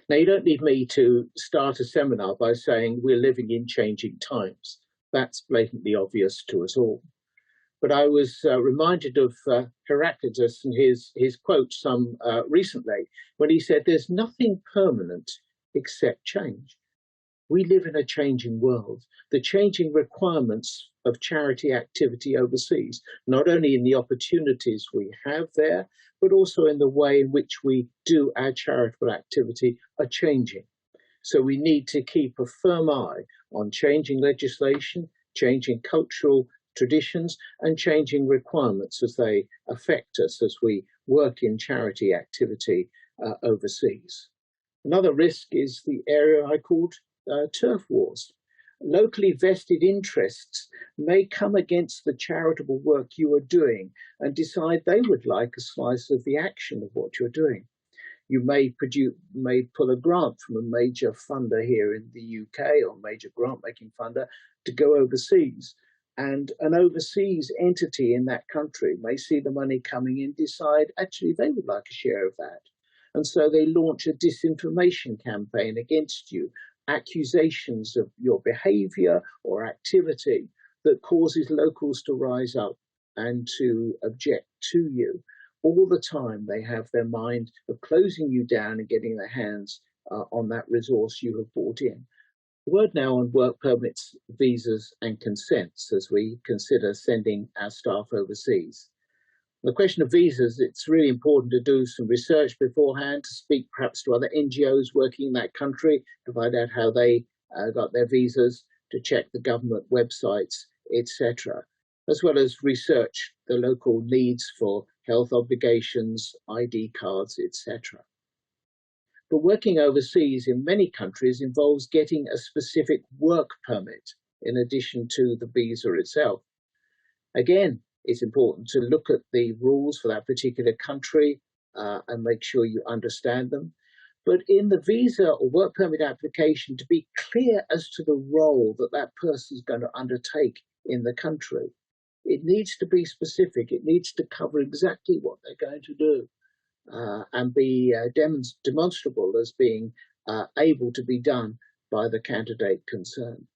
Now, you don't need me to start a seminar by saying we're living in changing times. That's blatantly obvious to us all. But I was reminded of Heraclitus and his quote recently when he said, "There's nothing permanent except change." We live in a changing world. The changing requirements of charity activity overseas, not only in the opportunities we have there, but also in the way in which we do our charitable activity, are changing. So we need to keep a firm eye on changing legislation, changing cultural traditions, and changing requirements as they affect us as we work in charity activity overseas. Another risk is the area I called turf wars. Locally vested interests may come against the charitable work you are doing and decide they would like a slice of the action of what you're doing. You may pull a grant from a major funder here in the UK or major grant making funder to go overseas. And an overseas entity in that country may see the money coming in, decide actually they would like a share of that. And so they launch a disinformation campaign against you, accusations of your behavior or activity that causes locals to rise up and to object to you. All the time they have their mind of closing you down and getting their hands on that resource you have brought in. The word now on work permits, visas and consents as we consider sending our staff overseas. The question of visas, it's really important to do some research beforehand, to speak perhaps to other NGOs working in that country, to find out how they got their visas, to check the government websites, etc., as well as research the local needs for health obligations, ID cards, etc. But working overseas in many countries involves getting a specific work permit in addition to the visa itself. Again, it's important to look at the rules for that particular country and make sure you understand them. But in the visa or work permit application, to be clear as to the role that that person is going to undertake in the country. It needs to be specific. It needs to cover exactly what they're going to do and be demonstrable as being able to be done by the candidate concerned.